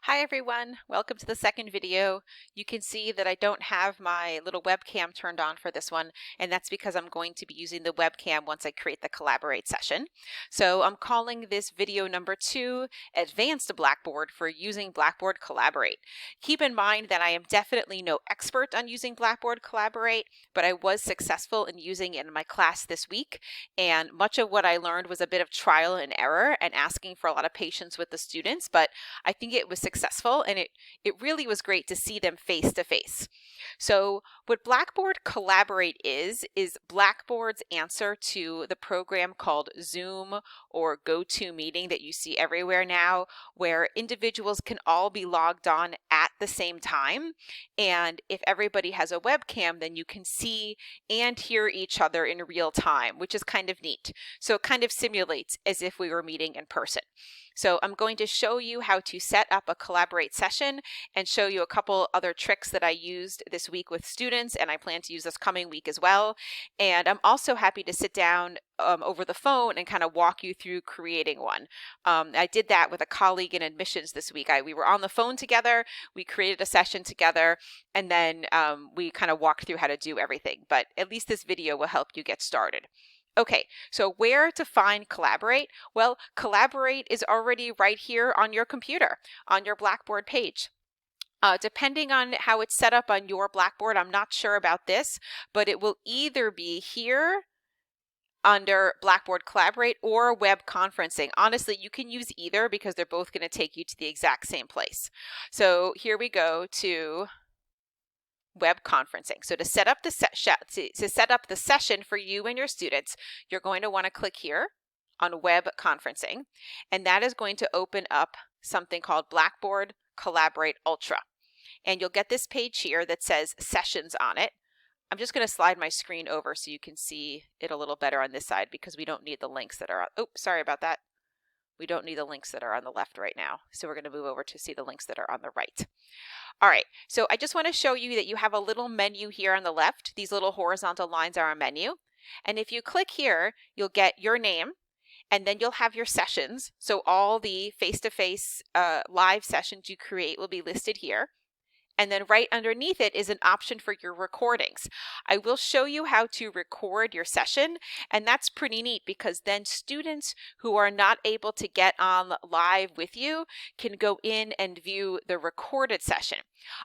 Hi everyone, welcome to the second video. You can see that I don't have my little webcam turned on for this one, and that's because I'm going to be using the webcam once I create the Collaborate session. So I'm calling this video number 2, Advanced Blackboard for using Blackboard Collaborate. Keep in mind that I am definitely no expert on using Blackboard Collaborate, but I was successful in using it in my class this week, and much of what I learned was a bit of trial and error and asking for a lot of patience with the students, but I think it was successful, and it really was great to see them face to face. So what Blackboard Collaborate is Blackboard's answer to the program called Zoom or GoToMeeting that you see everywhere now, where individuals can all be logged on at the same time. And if everybody has a webcam, then you can see and hear each other in real time, which is kind of neat. So it kind of simulates as if we were meeting in person. So I'm going to show you how to set up a Collaborate session and show you a couple other tricks that I used this week with students, and I plan to use this coming week as well. And I'm also happy to sit down over the phone and kind of walk you through creating one. I did that with a colleague in admissions this week. We were on the phone together, we created a session together, and then we kind of walked through how to do everything. But at least this video will help you get started. Okay, so where to find Collaborate? Well, Collaborate is already right here on your computer, on your Blackboard page. Depending on how it's set up on your Blackboard, I'm not sure about this, but it will either be here under Blackboard Collaborate or web conferencing. Honestly, you can use either because they're both going to take you to the exact same place. So here we go to web conferencing. So to set up the session for you and your students, you're going to want to click here on web conferencing, and that is going to open up something called Blackboard Collaborate Ultra. And you'll get this page here that says sessions on it. I'm just going to slide my screen over so you can see it a little better on this side because we don't need the links that are, sorry about that. We don't need the links that are on the left right now. So we're going to move over to see the links that are on the right. All right, so I just want to show you that you have a little menu here on the left. These little horizontal lines are a menu. And if you click here, you'll get your name, and then you'll have your sessions. So all the face-to-face live sessions you create will be listed here. And then right underneath it is an option for your recordings. I will show you how to record your session, and that's pretty neat because then students who are not able to get on live with you can go in and view the recorded session.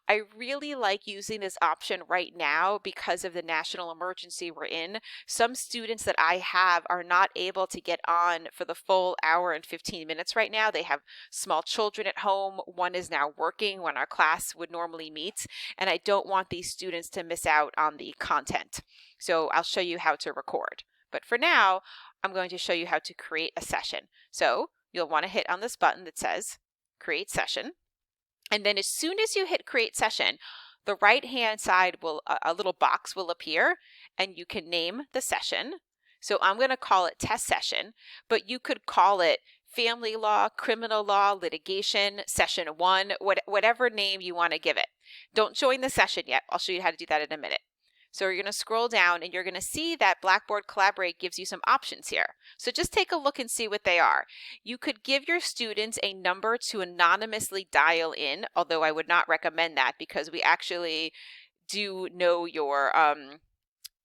I really like using this option right now because of the national emergency we're in. Some students that I have are not able to get on for the full hour and 15 minutes right now. They have small children at home. One is now working when our class would normally meet, and I don't want these students to miss out on the content. So I'll show you how to record. But for now, I'm going to show you how to create a session. So you'll want to hit on this button that says Create Session. And then as soon as you hit Create Session, the right-hand side will, a little box will appear, and you can name the session. So I'm going to call it Test Session, but you could call it Family Law, Criminal Law, Litigation, Session 1, whatever name you want to give it. Don't join the session yet. I'll show you how to do that in a minute. So you're going to scroll down and you're going to see that Blackboard Collaborate gives you some options here. So just take a look and see what they are. You could give your students a number to anonymously dial in, although I would not recommend that because we actually do know your,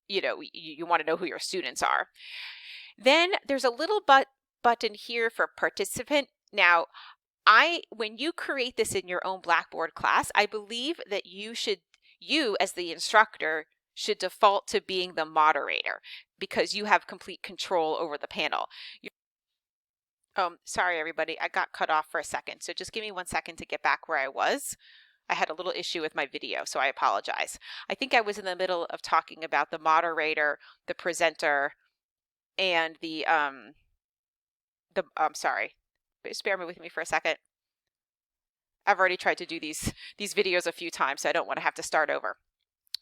you want to know who your students are. Then there's a little button here for participant. Now, when you create this in your own Blackboard class, I believe that you as the instructor should default to being the moderator because you have complete control over the panel. Sorry everybody, I got cut off for a second, so just give me 1 second to get back where I was. I had a little issue with my video, so I apologize. I think I was in the middle of talking about the moderator, the presenter, and I'm sorry, just bear with me for a second. I've already tried to do these videos a few times, so I don't want to have to start over.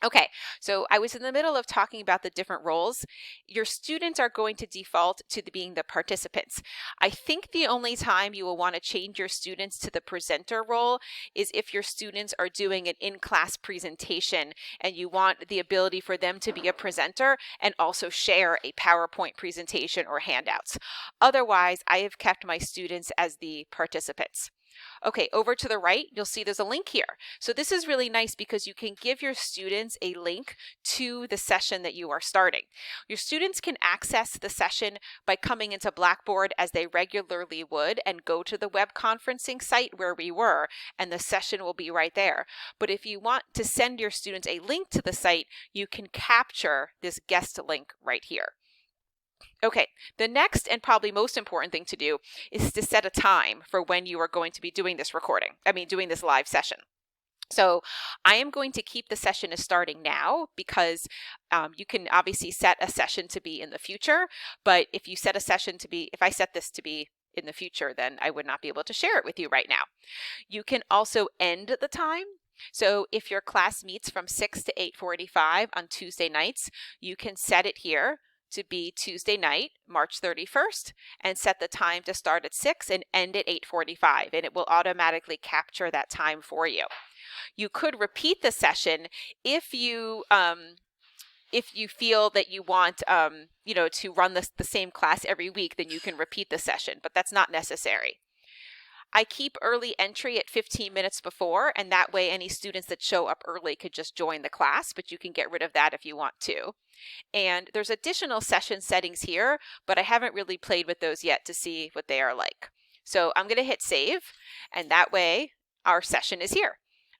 Okay, so I was in the middle of talking about the different roles. Your students are going to default to being the participants. I think the only time you will want to change your students to the presenter role is if your students are doing an in-class presentation and you want the ability for them to be a presenter and also share a PowerPoint presentation or handouts. Otherwise, I have kept my students as the participants. Okay, over to the right, you'll see there's a link here. So this is really nice because you can give your students a link to the session that you are starting. Your students can access the session by coming into Blackboard as they regularly would and go to the web conferencing site where we were, and the session will be right there. But if you want to send your students a link to the site, you can capture this guest link right here. Okay, the next and probably most important thing to do is to set a time for when you are going to be doing this doing this live session. So I am going to keep the session as starting now because you can obviously set a session to be in the future, but if you set a session to be, if I set this to be in the future, then I would not be able to share it with you right now. You can also end the time. So if your class meets from 6 to 8:45 on Tuesday nights, you can set it here to be Tuesday night, March 31st, and set the time to start at 6 and end at 8:45, and it will automatically capture that time for you. You could repeat the session if you feel that you want to run the same class every week, then you can repeat the session, but that's not necessary. I keep early entry at 15 minutes before, and that way any students that show up early could just join the class, but you can get rid of that if you want to. And there's additional session settings here, but I haven't really played with those yet to see what they are like. So I'm going to hit save, and that way our session is here.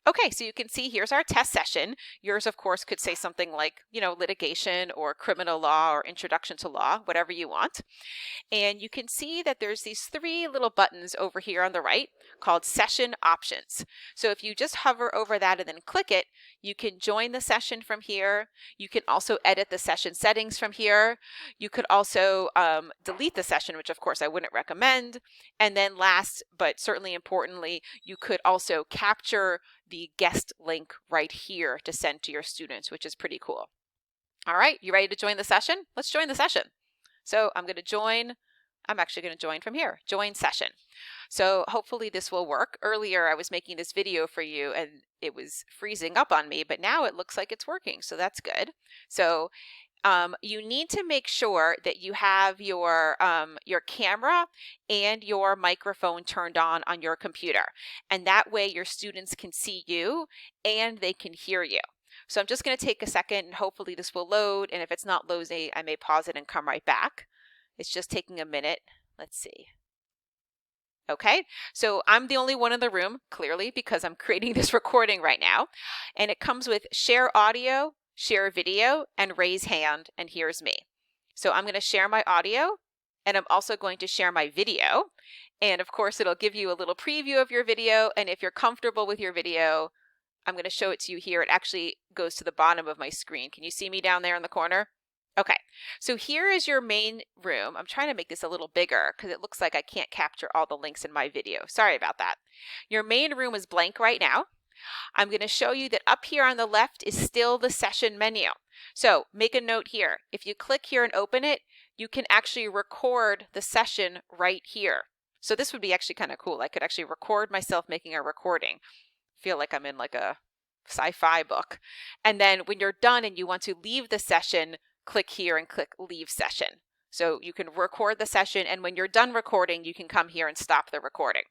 Okay, so you can see here's our test session. Yours, of course, could say something like, litigation or criminal law or introduction to law, whatever you want. And you can see that there's these 3 little buttons over here on the right called session options. So if you just hover over that and then click it, you can join the session from here. You can also edit the session settings from here. You could also delete the session, which of course I wouldn't recommend. And then last, but certainly importantly, you could also capture the guest link right here to send to your students, which is pretty cool. All right, you ready to join the session? Let's join the session. So I'm actually going to join from here, join session. So hopefully this will work. Earlier I was making this video for you and it was freezing up on me, but now it looks like it's working, so that's good. So you need to make sure that you have your camera and your microphone turned on your computer, and that way your students can see you and they can hear you. So I'm just going to take a second and hopefully this will load, and if it's not loading, I may pause it and come right back. It's just taking a minute. Let's see. Okay, so I'm the only one in the room, clearly, because I'm creating this recording right now, and it comes with share audio, share video, and raise hand, and here's me. So I'm going to share my audio, and I'm also going to share my video, and of course it'll give you a little preview of your video, and if you're comfortable with your video, I'm going to show it to you here. It actually goes to the bottom of my screen. Can you see me down there in the corner? Okay, so here is your main room. I'm trying to make this a little bigger because it looks like I can't capture all the links in my video. Sorry about that. Your main room is blank right now. I'm going to show you that up here on the left is still the session menu. So make a note here. If you click here and open it, you can actually record the session right here. So this would be actually kind of cool. I could actually record myself making a recording. Feel like I'm in like a sci-fi book. And then when you're done and you want to leave the session, click here and click leave session. So you can record the session, and when you're done recording, you can come here and stop the recording.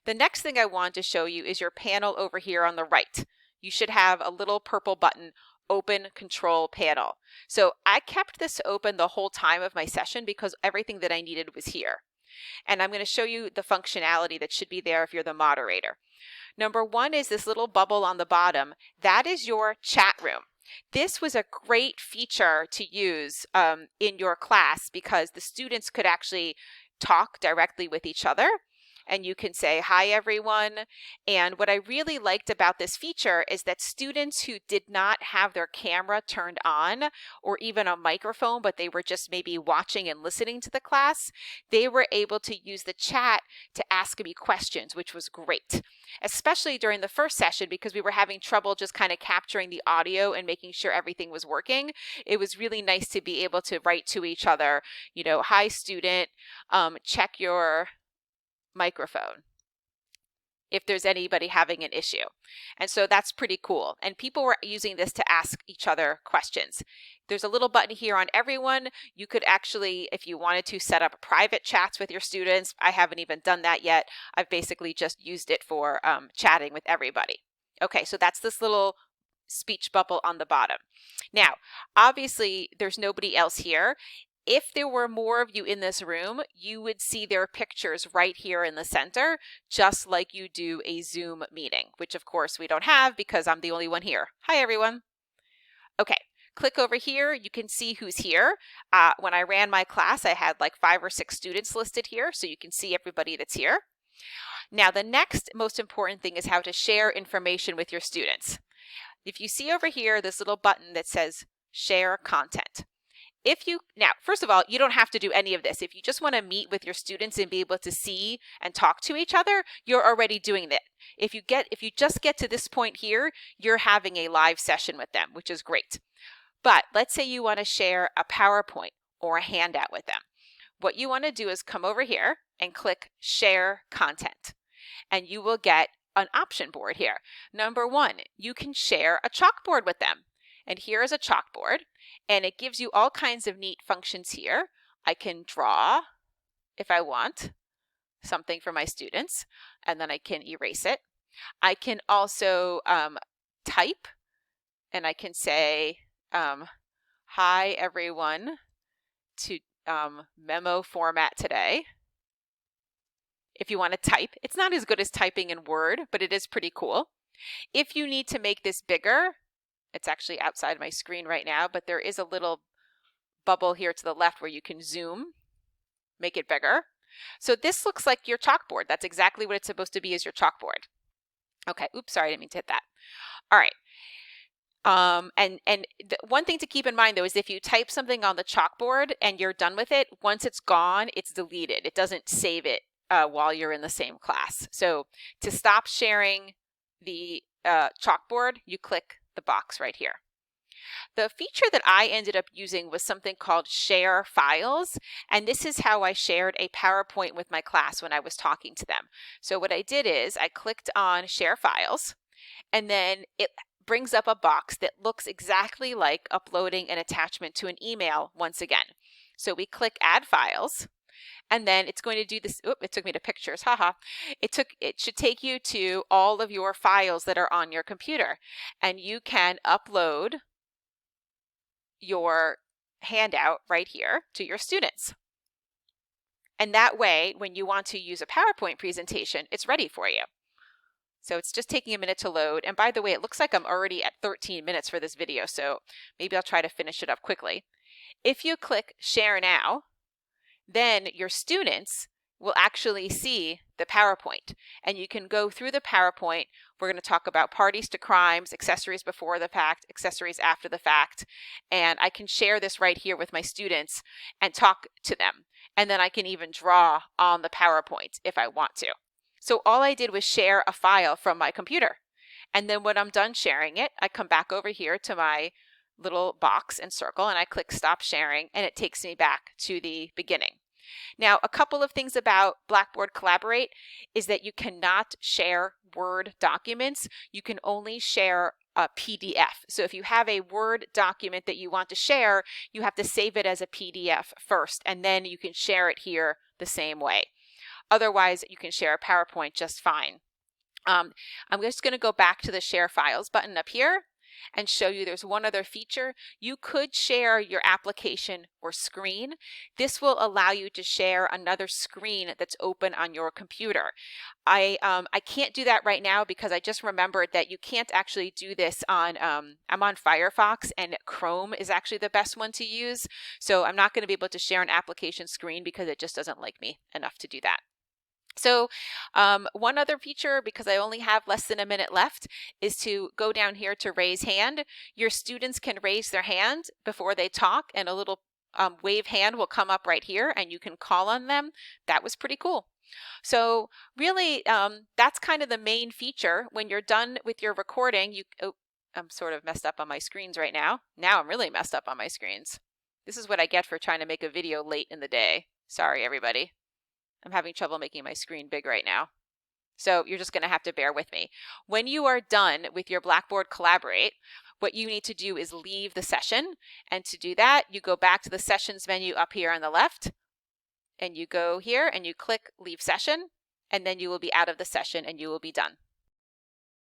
The next thing I want to show you is your panel over here on the right. You should have a little purple button, Open Control Panel. So I kept this open the whole time of my session because everything that I needed was here. And I'm going to show you the functionality that should be there if you're the moderator. Number 1 is this little bubble on the bottom. That is your chat room. This was a great feature to use in your class because the students could actually talk directly with each other, and you can say, hi everyone. And what I really liked about this feature is that students who did not have their camera turned on or even a microphone, but they were just maybe watching and listening to the class, they were able to use the chat to ask me questions, which was great, especially during the first session because we were having trouble just kind of capturing the audio and making sure everything was working. It was really nice to be able to write to each other, hi student, check your microphone if there's anybody having an issue. And so that's pretty cool. And people were using this to ask each other questions. there's a little button here on everyone. You could actually, if you wanted to, set up private chats with your students. I haven't even done that yet. I've basically just used it for chatting with everybody. Okay, so that's this little speech bubble on the bottom. Now, obviously, there's nobody else here. If there were more of you in this room, you would see their pictures right here in the center, just like you do a Zoom meeting, which of course we don't have because I'm the only one here. Hi, everyone. Okay, click over here. You can see who's here. When I ran my class, I had like 5 or 6 students listed here, so you can see everybody that's here. Now, the next most important thing is how to share information with your students. If you see over here this little button that says share content. Now, first of all, you don't have to do any of this. If you just want to meet with your students and be able to see and talk to each other, you're already doing that. If you just get to this point here, you're having a live session with them, which is great. But let's say you want to share a PowerPoint or a handout with them. What you want to do is come over here and click share content, and you will get an option board here. Number 1, you can share a chalkboard with them. And here is a chalkboard, and it gives you all kinds of neat functions here. I can draw, if I want, something for my students, and then I can erase it. I can also type, and I can say, hi everyone, to memo format today. If you want to type, it's not as good as typing in Word, but it is pretty cool. If you need to make this bigger, it's actually outside my screen right now, but there is a little bubble here to the left where you can zoom, make it bigger. So this looks like your chalkboard. That's exactly what it's supposed to be, is your chalkboard. Okay, oops, sorry, I didn't mean to hit that. All right. One thing to keep in mind though is if you type something on the chalkboard and you're done with it, once it's gone, it's deleted. It doesn't save it while you're in the same class. So to stop sharing the chalkboard, you click the box right here. The feature that I ended up using was something called share files, and this is how I shared a PowerPoint with my class when I was talking to them. So what I did is I clicked on share files, and then it brings up a box that looks exactly like uploading an attachment to an email once again. So we click add files, and then it's going to do this. Oop, it took me to pictures, haha. It should take you to all of your files that are on your computer, and you can upload your handout right here to your students. And that way, when you want to use a PowerPoint presentation, it's ready for you. So it's just taking a minute to load. And by the way, it looks like I'm already at 13 minutes for this video, so maybe I'll try to finish it up quickly. If you click Share Now, then your students will actually see the PowerPoint, and you can go through the PowerPoint. We're going to talk about parties to crimes, accessories before the fact, accessories after the fact, and I can share this right here with my students and talk to them. And then I can even draw on the PowerPoint if I want to. So all I did was share a file from my computer. And then when I'm done sharing it, I come back over here to my little box and circle, and I click Stop Sharing, and it takes me back to the beginning. Now, a couple of things about Blackboard Collaborate is that you cannot share Word documents. You can only share a PDF. So if you have a Word document that you want to share, you have to save it as a PDF first, and then you can share it here the same way. Otherwise, you can share a PowerPoint just fine. I'm just going to go back to the Share Files button up here and show you there's one other feature. You could share your application or screen. This will allow you to share another screen that's open on your computer. I can't do that right now because I just remembered that you can't actually do this on, I'm on Firefox, and Chrome is actually the best one to use. So I'm not going to be able to share an application screen because it just doesn't like me enough to do that. So one other feature, because I only have less than a minute left, is to go down here to raise hand. Your students can raise their hand before they talk, and a little wave hand will come up right here, and you can call on them. That was pretty cool. So really, that's kind of the main feature. When you're done with your recording, I'm sort of messed up on my screens right now. Now I'm really messed up on my screens. This is what I get for trying to make a video late in the day. Sorry, everybody. I'm having trouble making my screen big right now. So you're just going to have to bear with me. When you are done with your Blackboard Collaborate, what you need to do is leave the session. And to do that, you go back to the sessions menu up here on the left, and you go here and you click leave session, and then you will be out of the session and you will be done.